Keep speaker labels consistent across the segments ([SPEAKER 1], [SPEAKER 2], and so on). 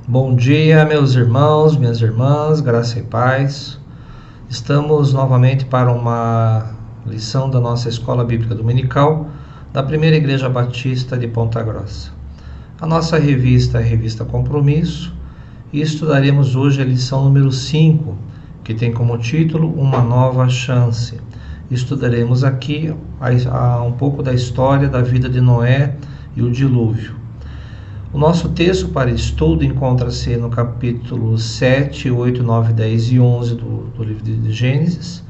[SPEAKER 1] Bom dia, meus irmãos, minhas irmãs, graça e paz. Estamos novamente para uma lição da nossa Escola Bíblica Dominical da Primeira Igreja Batista de Ponta Grossa. A nossa revista é a Revista Compromisso e estudaremos hoje a lição número 5, que tem como título Uma Nova Chance. Estudaremos aqui um pouco da história da vida de Noé e o dilúvio. O nosso texto para estudo encontra-se no capítulo 7, 8, 9, 10 e 11 do livro de Gênesis.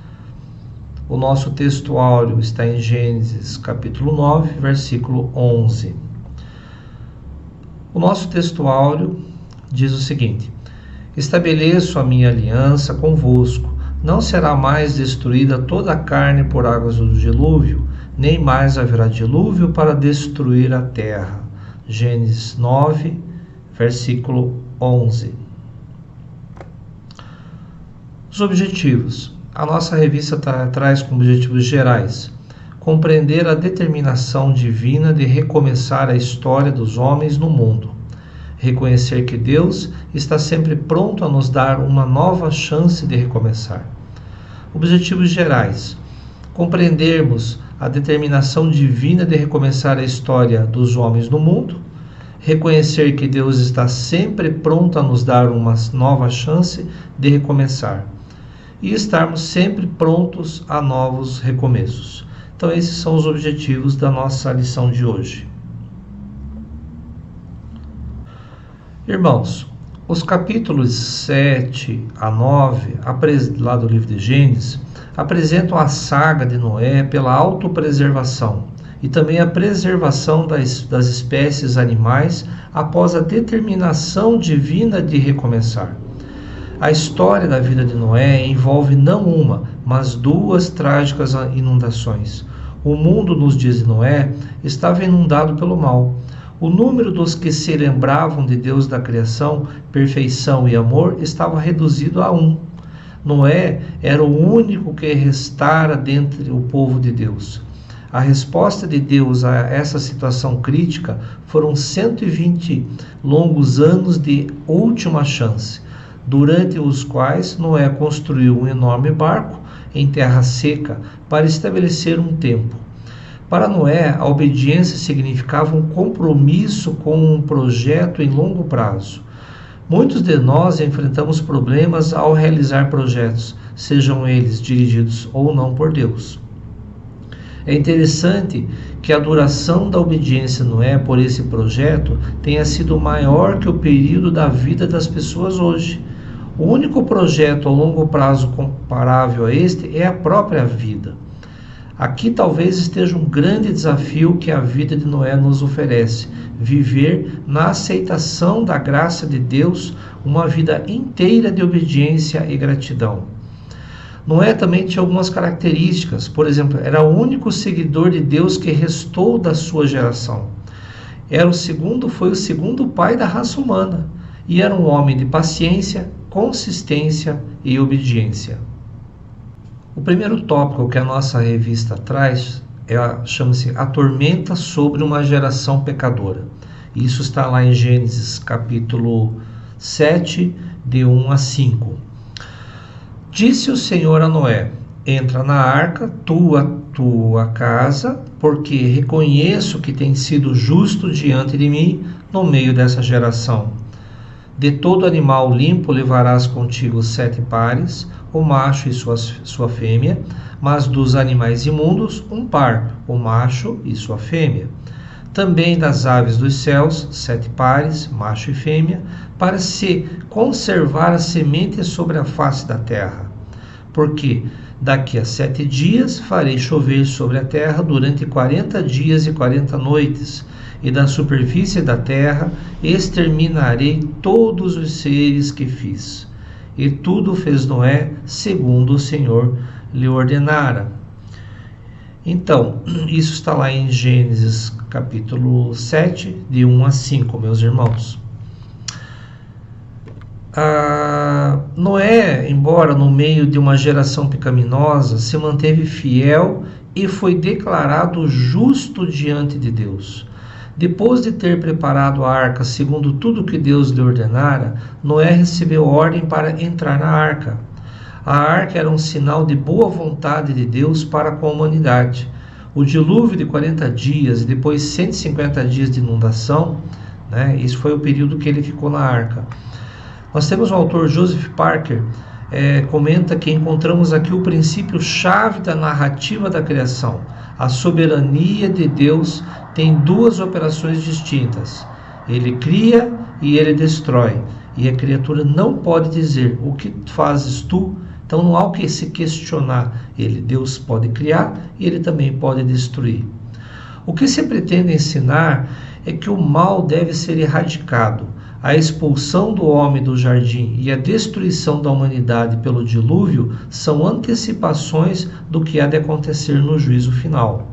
[SPEAKER 1] O nosso texto áureo está em Gênesis capítulo 9, versículo 11. O nosso texto áureo diz o seguinte: Estabeleço a minha aliança convosco, não será mais destruída toda a carne por águas do dilúvio, nem mais haverá dilúvio para destruir a terra. Gênesis 9, versículo 11. Os objetivos. A nossa revista traz como objetivos gerais: compreender a determinação divina de recomeçar a história dos homens no mundo, reconhecer que Deus está sempre pronto a nos dar uma nova chance de recomeçar. Objetivos gerais: compreendermos a determinação divina de recomeçar a história dos homens no mundo, reconhecer que Deus está sempre pronto a nos dar uma nova chance de recomeçar e estarmos sempre prontos a novos recomeços. Então esses são os objetivos da nossa lição de hoje. Irmãos, os capítulos 7 a 9, lá do livro de Gênesis, apresentam a saga de Noé pela autopreservação e também a preservação das espécies animais após a determinação divina de recomeçar. A história da vida de Noé envolve não uma, mas duas trágicas inundações. O mundo, nos dias de Noé, estava inundado pelo mal. O número dos que se lembravam de Deus da criação, perfeição e amor estava reduzido a 1. Noé era o único que restara dentre o povo de Deus. A resposta de Deus a essa situação crítica foram 120 longos anos de última chance, durante os quais Noé construiu um enorme barco em terra seca para estabelecer um tempo. Para Noé, a obediência significava um compromisso com um projeto em longo prazo. Muitos de nós enfrentamos problemas ao realizar projetos, sejam eles dirigidos ou não por Deus. É interessante que a duração da obediência Noé por esse projeto tenha sido maior que o período da vida das pessoas hoje. O único projeto a longo prazo comparável a este é a própria vida. Aqui talvez esteja um grande desafio que a vida de Noé nos oferece: viver na aceitação da graça de Deus uma vida inteira de obediência e gratidão. Noé também tinha algumas características. Por exemplo, era o único seguidor de Deus que restou da sua geração. Foi o segundo pai da raça humana e era um homem de paciência, consistência e obediência. O primeiro tópico que a nossa revista traz chama-se A Tormenta sobre uma Geração Pecadora. Isso está lá em Gênesis capítulo 7, de 1 a 5. Disse o Senhor a Noé: entra na arca, tua casa, porque reconheço que tens sido justo diante de mim no meio dessa geração. De todo animal limpo levarás contigo 7 pares, o macho e sua fêmea, mas dos animais imundos, um par, o macho e sua fêmea. Também das aves dos céus, 7 pares, macho e fêmea, para se conservar a semente sobre a face da terra. Porque daqui a 7 dias farei chover sobre a terra durante 40 dias e 40 noites, e da superfície da terra exterminarei todos os seres que fiz. E tudo fez Noé segundo o Senhor lhe ordenara. Então, isso está lá em Gênesis capítulo 7, de 1 a 5, meus irmãos. Noé, embora no meio de uma geração pecaminosa, se manteve fiel e foi declarado justo diante de Deus. Depois de ter preparado a arca segundo tudo que Deus lhe ordenara, Noé recebeu ordem para entrar na arca. A arca era um sinal de boa vontade de Deus para com a humanidade. O dilúvio de 40 dias e depois 150 dias de inundação, esse foi o período que ele ficou na arca. Nós temos o autor Joseph Parker, comenta que encontramos aqui o princípio-chave da narrativa da criação. A soberania de Deus tem duas operações distintas. Ele cria e ele destrói. E a criatura não pode dizer, o que fazes tu? Então não há o que se questionar. Deus pode criar e ele também pode destruir. O que se pretende ensinar é que o mal deve ser erradicado. A expulsão do homem do jardim e a destruição da humanidade pelo dilúvio são antecipações do que há de acontecer no juízo final.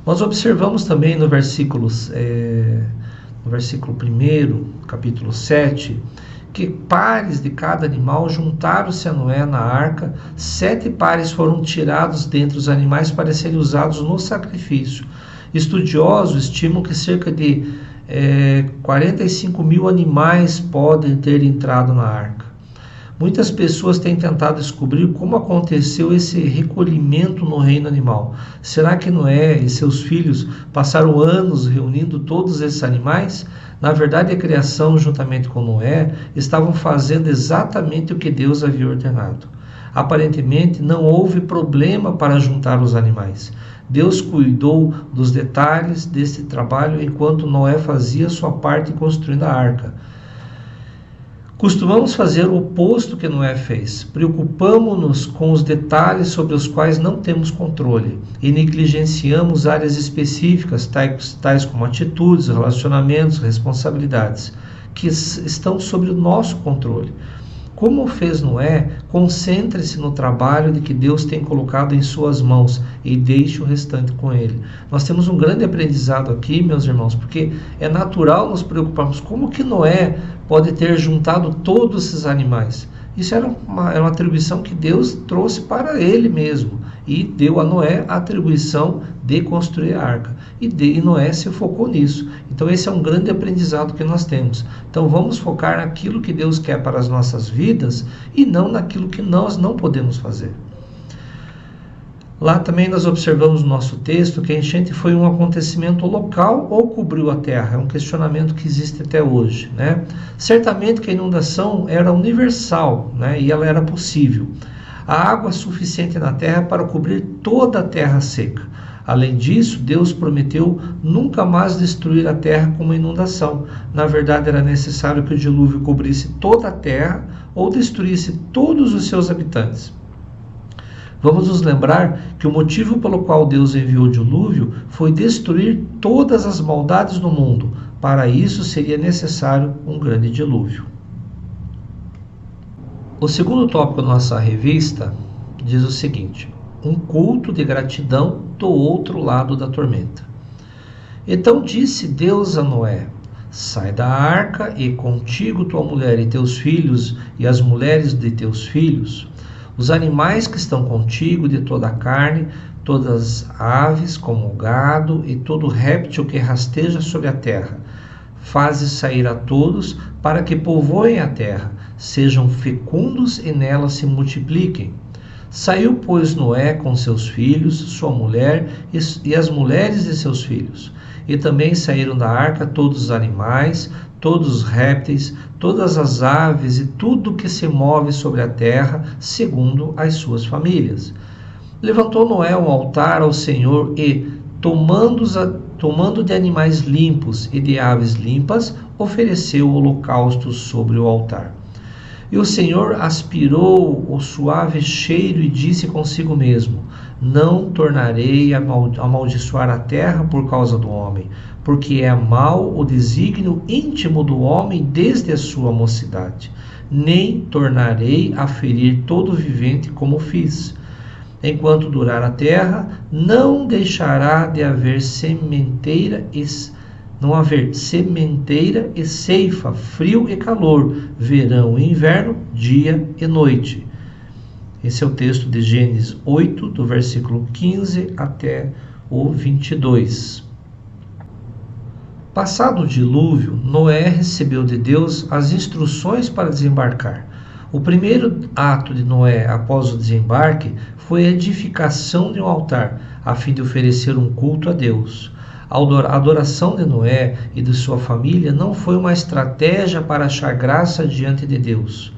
[SPEAKER 1] Nós observamos também no versículo 1, capítulo 7, que pares de cada animal juntaram-se a Noé na arca, 7 pares foram tirados dentre os animais para serem usados no sacrifício. Estudiosos estimam que cerca de 45 mil animais podem ter entrado na arca. Muitas pessoas têm tentado descobrir como aconteceu esse recolhimento no reino animal. Será que Noé e seus filhos passaram anos reunindo todos esses animais? Na verdade, a criação, juntamente com Noé, estavam fazendo exatamente o que Deus havia ordenado. Aparentemente, não houve problema para juntar os animais. Deus cuidou dos detalhes desse trabalho enquanto Noé fazia sua parte construindo a arca. Costumamos fazer o oposto que Noé fez. Preocupamos-nos com os detalhes sobre os quais não temos controle e negligenciamos áreas específicas, tais como atitudes, relacionamentos, responsabilidades, que estão sob o nosso controle. Como fez Noé, concentre-se no trabalho de que Deus tem colocado em suas mãos e deixe o restante com ele. Nós temos um grande aprendizado aqui, meus irmãos, porque é natural nos preocuparmos como que Noé pode ter juntado todos esses animais. Isso era uma atribuição que Deus trouxe para ele mesmo e deu a Noé a atribuição de construir a arca. E Noé se focou nisso. Então esse é um grande aprendizado que nós temos. Então vamos focar naquilo que Deus quer para as nossas vidas e não naquilo que nós não podemos fazer. Lá também nós observamos no nosso texto que a enchente foi um acontecimento local ou cobriu a terra. É um questionamento que existe até hoje, Certamente que a inundação era universal, e ela era possível. Há água suficiente na terra para cobrir toda a terra seca. Além disso, Deus prometeu nunca mais destruir a terra com uma inundação. Na verdade, era necessário que o dilúvio cobrisse toda a terra ou destruísse todos os seus habitantes. Vamos nos lembrar que o motivo pelo qual Deus enviou o dilúvio foi destruir todas as maldades do mundo. Para isso seria necessário um grande dilúvio. O segundo tópico da nossa revista diz o seguinte: um culto de gratidão do outro lado da tormenta. Então disse Deus a Noé: sai da arca e contigo tua mulher e teus filhos e as mulheres de teus filhos, os animais que estão contigo de toda a carne, todas as aves como o gado e todo réptil que rasteja sobre a terra. Faze sair a todos para que povoem a terra, sejam fecundos e nela se multipliquem. Saiu, pois, Noé com seus filhos, sua mulher e as mulheres de seus filhos. E também saíram da arca todos os animais, todos os répteis, todas as aves e tudo que se move sobre a terra, segundo as suas famílias. Levantou Noé um altar ao Senhor e, tomando de animais limpos e de aves limpas, ofereceu holocaustos sobre o altar. E o Senhor aspirou o suave cheiro e disse consigo mesmo: não tornarei a amaldiçoar a terra por causa do homem, porque é mau o desígnio íntimo do homem desde a sua mocidade. Nem tornarei a ferir todo vivente como fiz. Enquanto durar a terra, não deixará de haver sementeira e ceifa, frio e calor, verão e inverno, dia e noite. Esse é o texto de Gênesis 8, do versículo 15 até o 22. Passado o dilúvio, Noé recebeu de Deus as instruções para desembarcar. O primeiro ato de Noé após o desembarque foi a edificação de um altar, a fim de oferecer um culto a Deus. A adoração de Noé e de sua família não foi uma estratégia para achar graça diante de Deus.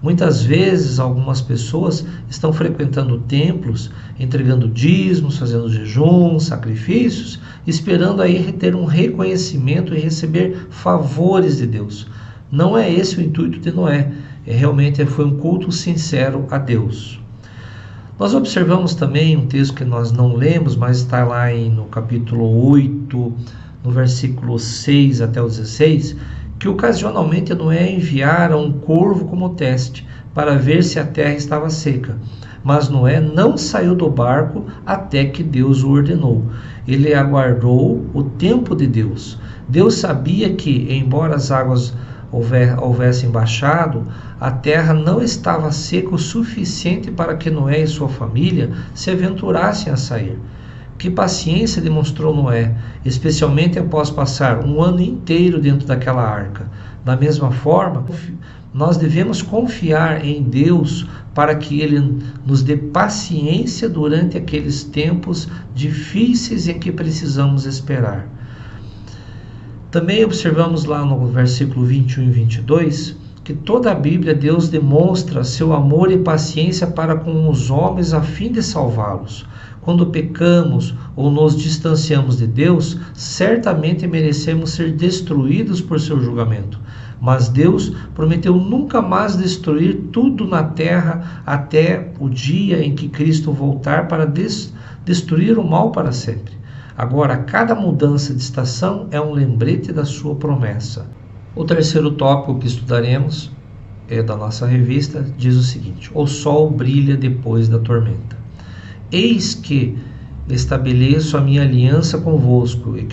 [SPEAKER 1] Muitas vezes, algumas pessoas estão frequentando templos, entregando dízimos, fazendo jejuns, sacrifícios, esperando aí ter um reconhecimento e receber favores de Deus. Não é esse o intuito de Noé. Realmente foi um culto sincero a Deus. Nós observamos também um texto que nós não lemos, mas está lá no capítulo 8, no versículo 6 até o 16, que ocasionalmente Noé enviara um corvo como teste para ver se a terra estava seca. Mas Noé não saiu do barco até que Deus o ordenou. Ele aguardou o tempo de Deus. Deus sabia que, embora as águas houvessem baixado, a terra não estava seca o suficiente para que Noé e sua família se aventurassem a sair. Que paciência demonstrou Noé, especialmente após passar um ano inteiro dentro daquela arca. Da mesma forma, nós devemos confiar em Deus para que Ele nos dê paciência durante aqueles tempos difíceis em que precisamos esperar. Também observamos lá no versículo 21 e 22 que toda a Bíblia Deus demonstra seu amor e paciência para com os homens a fim de salvá-los. Quando pecamos ou nos distanciamos de Deus, certamente merecemos ser destruídos por seu julgamento. Mas Deus prometeu nunca mais destruir tudo na terra até o dia em que Cristo voltar para destruir o mal para sempre. Agora, cada mudança de estação é um lembrete da sua promessa. O terceiro tópico que estudaremos da nossa revista diz o seguinte: o sol brilha depois da tormenta. Eis que estabeleço a minha aliança convosco e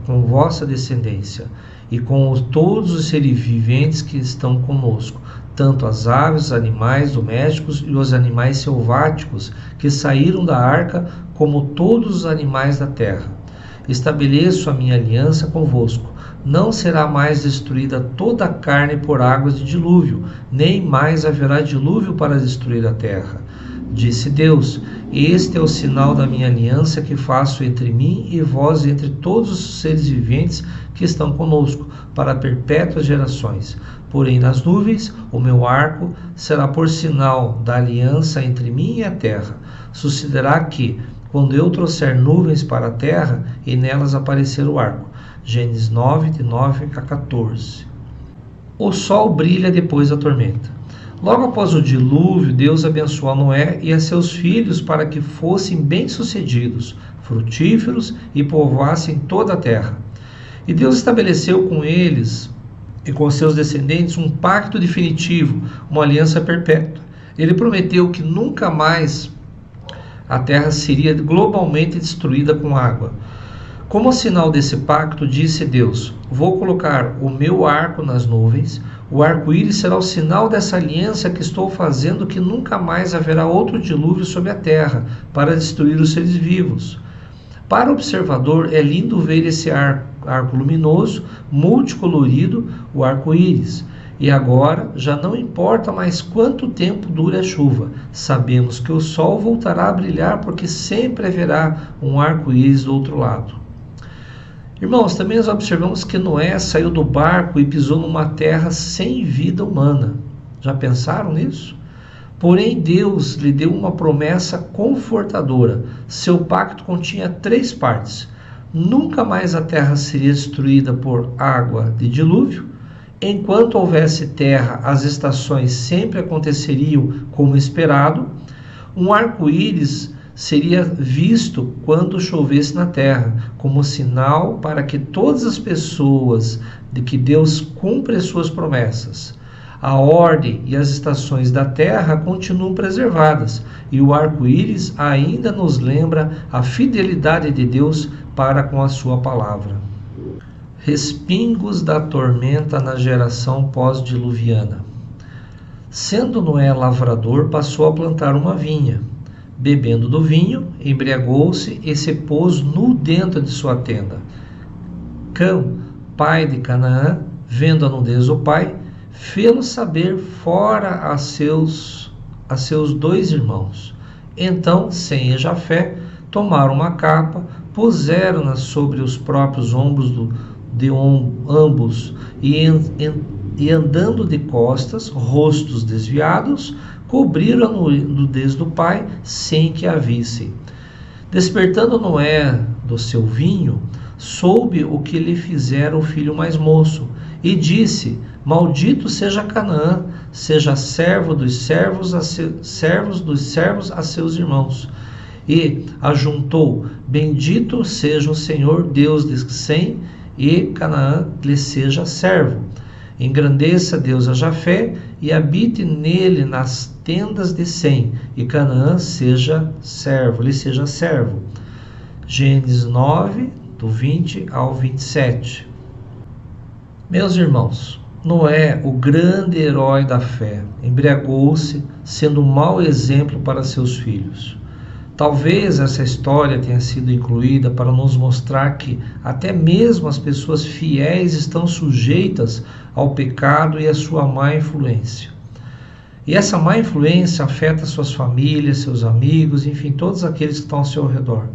[SPEAKER 1] com vossa descendência e com todos os seres viventes que estão conosco, tanto as aves, os animais domésticos e os animais selváticos que saíram da arca, como todos os animais da terra. Estabeleço a minha aliança convosco. Não será mais destruída toda a carne por águas de dilúvio, nem mais haverá dilúvio para destruir a terra. Disse Deus: este é o sinal da minha aliança que faço entre mim e vós, entre todos os seres viventes que estão conosco, para perpétuas gerações. Porém, nas nuvens, o meu arco será por sinal da aliança entre mim e a terra. Sucederá que, quando eu trouxer nuvens para a terra, e nelas aparecer o arco. Gênesis 9, de 9 a 14. O sol brilha depois da tormenta. Logo após o dilúvio, Deus abençoou Noé e a seus filhos para que fossem bem-sucedidos, frutíferos e povoassem toda a terra. E Deus estabeleceu com eles e com seus descendentes um pacto definitivo, uma aliança perpétua. Ele prometeu que nunca mais a terra seria globalmente destruída com água. Como sinal desse pacto, disse Deus: vou colocar o meu arco nas nuvens. O arco-íris será o sinal dessa aliança que estou fazendo, que nunca mais haverá outro dilúvio sobre a terra para destruir os seres vivos. Para o observador é lindo ver esse arco luminoso, multicolorido, o arco-íris. E agora já não importa mais quanto tempo dure a chuva. Sabemos que o sol voltará a brilhar, porque sempre haverá um arco-íris do outro lado. Irmãos, também nós observamos que Noé saiu do barco e pisou numa terra sem vida humana. Já pensaram nisso? Porém, Deus lhe deu uma promessa confortadora. Seu pacto continha 3 partes. Nunca mais a terra seria destruída por água de dilúvio. Enquanto houvesse terra, as estações sempre aconteceriam como esperado. Um arco-íris seria visto quando chovesse na terra, como sinal para que todas as pessoas de que Deus cumpre as suas promessas. A ordem e as estações da terra continuam preservadas, e o arco-íris ainda nos lembra a fidelidade de Deus para com a sua palavra. Respingos da tormenta na geração pós-diluviana. Sendo Noé lavrador, passou a plantar uma vinha. Bebendo do vinho, embriagou-se e se pôs nu dentro de sua tenda. Cão, pai de Canaã, vendo a nudez do pai, fê-lo saber fora a seus 2 irmãos. Então, Sem e Jafé tomaram uma capa, puseram-na sobre os próprios ombros de ambos e andando de costas, rostos desviados, cobriram a nudez do pai sem que a vissem. Despertando Noé do seu vinho, soube o que lhe fizera o filho mais moço, e disse: Maldito seja Canaã, seja servo dos servos a seus irmãos. E ajuntou: Bendito seja o Senhor Deus de Sem, e Canaã lhe seja servo. Engrandeça Deus a Jafé, e habite nele nas tendas de Sem, e Canaã lhe seja servo. Gênesis 9, do 20 ao 27. Meus irmãos, Noé, o grande herói da fé, embriagou-se, sendo um mau exemplo para seus filhos. Talvez essa história tenha sido incluída para nos mostrar que até mesmo as pessoas fiéis estão sujeitas ao pecado e à sua má influência. E essa má influência afeta suas famílias, seus amigos, enfim, todos aqueles que estão ao seu redor.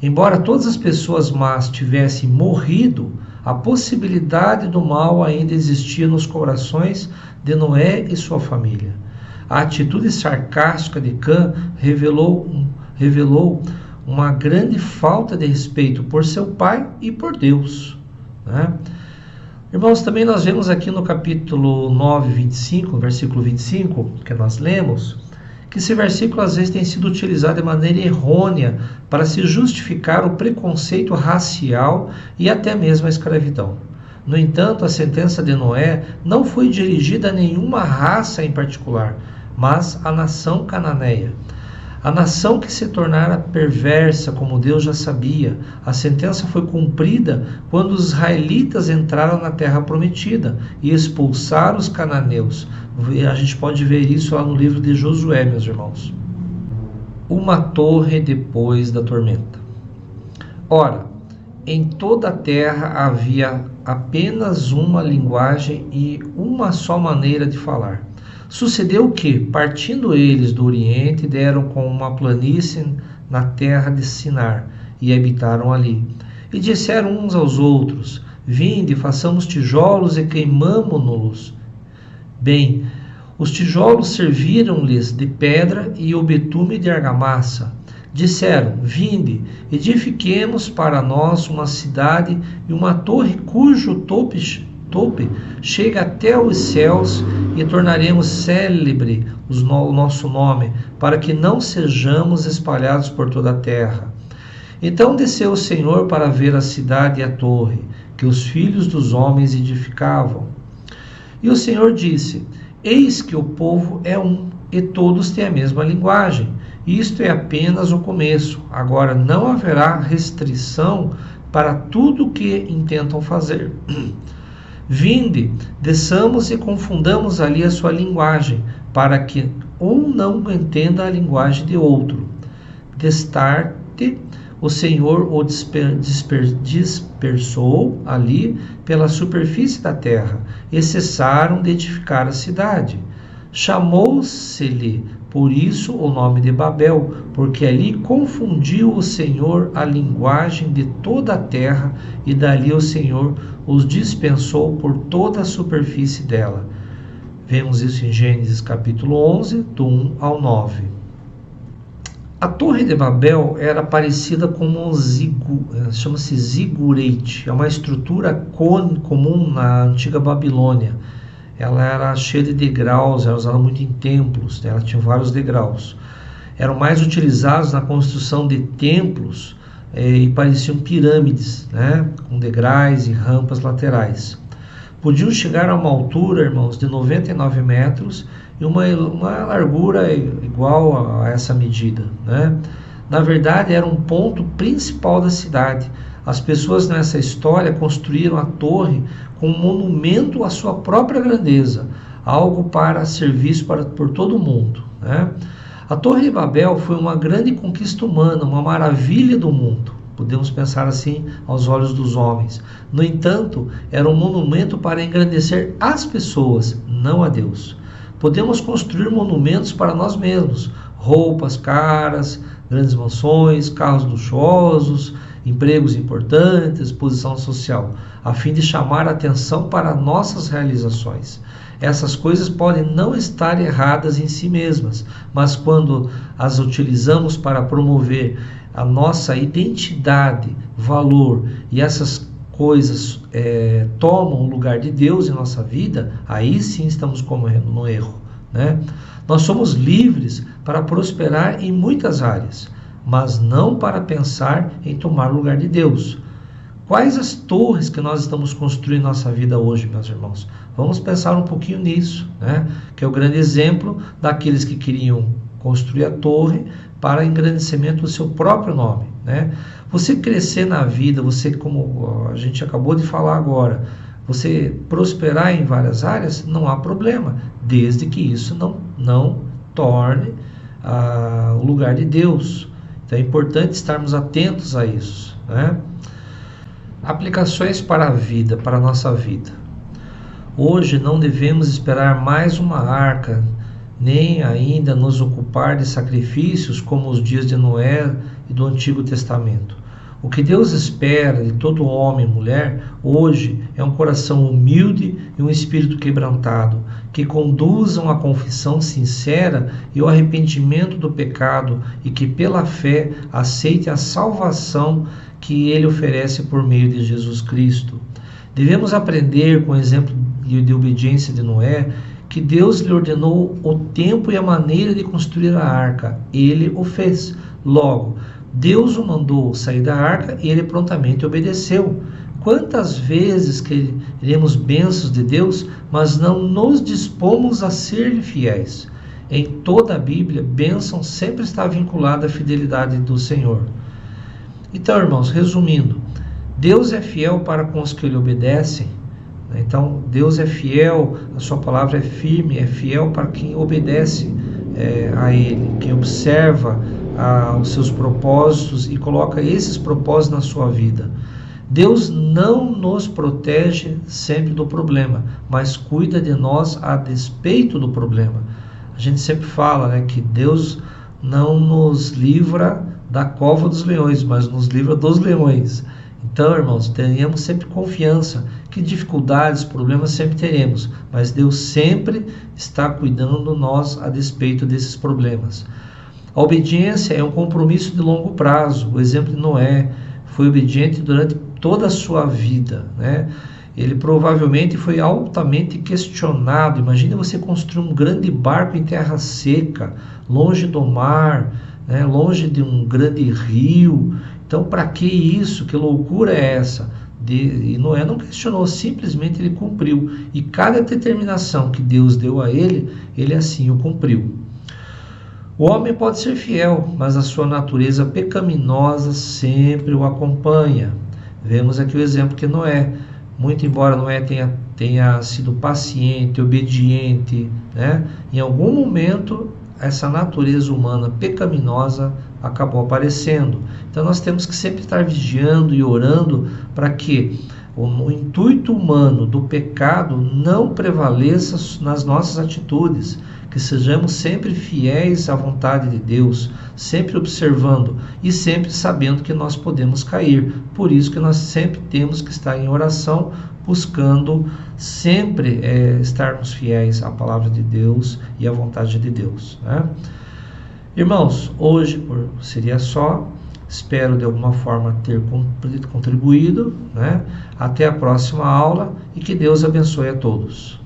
[SPEAKER 1] Embora todas as pessoas más tivessem morrido, a possibilidade do mal ainda existia nos corações de Noé e sua família. A atitude sarcástica de Cã revelou uma grande falta de respeito por seu pai e por Deus, né? Irmãos, também nós vemos aqui no capítulo 9, 25, versículo 25, que nós lemos, que esse versículo às vezes tem sido utilizado de maneira errônea para se justificar o preconceito racial e até mesmo a escravidão. No entanto, a sentença de Noé não foi dirigida a nenhuma raça em particular, mas à nação cananeia. A nação que se tornara perversa, como Deus já sabia. A sentença foi cumprida quando os israelitas entraram na terra prometida e expulsaram os cananeus. A gente pode ver isso lá no livro de Josué, meus irmãos. Uma torre depois da tormenta. Ora, em toda a terra havia apenas uma linguagem e uma só maneira de falar. Sucedeu que, partindo eles do Oriente, deram com uma planície na terra de Sinar, e habitaram ali. E disseram uns aos outros: Vinde, façamos tijolos e queimamo-nos. Bem, os tijolos serviram-lhes de pedra e o betume de argamassa. Disseram: Vinde, edifiquemos para nós uma cidade e uma torre cujo tope chega até os céus, e tornaremos célebre o nosso nome, para que não sejamos espalhados por toda a terra. Então desceu o Senhor para ver a cidade e a torre, que os filhos dos homens edificavam. E o Senhor disse: Eis que o povo é um, e todos têm a mesma linguagem. Isto é apenas o começo. Agora não haverá restrição para tudo o que intentam fazer. Vinde, desçamos e confundamos ali a sua linguagem, para que um não entenda a linguagem de outro. Destarte, o Senhor o dispersou ali pela superfície da terra, e cessaram de edificar a cidade. Chamou-se-lhe por isso o nome de Babel, porque ali confundiu o Senhor a linguagem de toda a terra, e dali o Senhor os dispensou por toda a superfície dela. Vemos isso em Gênesis capítulo 11, do 1 ao 9. A Torre de Babel era parecida com chama-se zigurate, é uma estrutura comum na antiga Babilônia. Ela era cheia de degraus, era usada muito em templos, né? Ela tinha vários degraus. Eram mais utilizados na construção de templos e pareciam pirâmides, né? Com degraus e rampas laterais. Podiam chegar a uma altura, irmãos, de 99 metros e uma largura igual a essa medida, né? Na verdade, era um ponto principal da cidade. As pessoas nessa história construíram a torre como um monumento à sua própria grandeza, algo para ser visto por todo o mundo, né? A Torre de Babel foi uma grande conquista humana, uma maravilha do mundo. Podemos pensar assim aos olhos dos homens. No entanto, era um monumento para engrandecer as pessoas, não a Deus. Podemos construir monumentos para nós mesmos, roupas caras, grandes mansões, carros luxuosos, empregos importantes, posição social, a fim de chamar a atenção para nossas realizações. Essas coisas podem não estar erradas em si mesmas, mas quando as utilizamos para promover a nossa identidade, valor, e essas coisas tomam o lugar de Deus em nossa vida, aí sim estamos correndo no erro, né? Nós somos livres para prosperar em muitas áreas, mas não para pensar em tomar o lugar de Deus. Quais as torres que nós estamos construindo em nossa vida hoje, meus irmãos? Vamos pensar um pouquinho nisso, né? Que é o grande exemplo daqueles que queriam construir a torre para engrandecimento do seu próprio nome, né? Você crescer na vida, você, como a gente acabou de falar agora, você prosperar em várias áreas, não há problema, desde que isso não torne o lugar de Deus. Então é importante estarmos atentos a isso, né? Aplicações para a vida, para a nossa vida. Hoje não devemos esperar mais uma arca, nem ainda nos ocupar de sacrifícios como os dias de Noé e do Antigo Testamento. O que Deus espera de todo homem e mulher hoje é um coração humilde e um espírito quebrantado, que conduzam a confissão sincera e o arrependimento do pecado e que pela fé aceitem a salvação que Ele oferece por meio de Jesus Cristo. Devemos aprender com o exemplo de obediência de Noé, que Deus lhe ordenou o tempo e a maneira de construir a arca. Ele o fez. Logo, Deus o mandou sair da arca e ele prontamente obedeceu. Quantas vezes queremos bênçãos de Deus, mas não nos dispomos a ser fiéis? Em toda a Bíblia, bênção sempre está vinculada à fidelidade do Senhor. Então, irmãos, resumindo, Deus é fiel para com os que lhe obedecem. Então, Deus é fiel, a sua palavra é firme, é fiel para quem obedece a Ele, quem observa os seus propósitos e coloca esses propósitos na sua vida. Deus não nos protege sempre do problema, mas cuida de nós a despeito do problema. A gente sempre fala, né, que Deus não nos livra da cova dos leões, mas nos livra dos leões. Então, irmãos, tenhamos sempre confiança que dificuldades, problemas sempre teremos, mas Deus sempre está cuidando de nós a despeito desses problemas. A obediência é um compromisso de longo prazo. O exemplo de Noé foi obediente durante toda a sua vida, né? Ele provavelmente foi altamente questionado. Imagine você construir um grande barco em terra seca, longe do mar, né? Longe de um grande rio. Então, para que isso? Que loucura é essa? E Noé não questionou, simplesmente ele cumpriu. E cada determinação que Deus deu a ele, ele assim o cumpriu. O homem pode ser fiel, mas a sua natureza pecaminosa sempre o acompanha. Vemos aqui o exemplo que Noé, muito embora Noé tenha sido paciente, obediente, né? Em algum momento essa natureza humana pecaminosa acabou aparecendo. Então nós temos que sempre estar vigiando e orando para que o intuito humano do pecado não prevaleça nas nossas atitudes, que sejamos sempre fiéis à vontade de Deus, sempre observando e sempre sabendo que nós podemos cair. Por isso que nós sempre temos que estar em oração, buscando sempre estarmos fiéis à palavra de Deus e à vontade de Deus, né? Irmãos, hoje seria só. Espero de alguma forma ter contribuído, né? Até a próxima aula e que Deus abençoe a todos.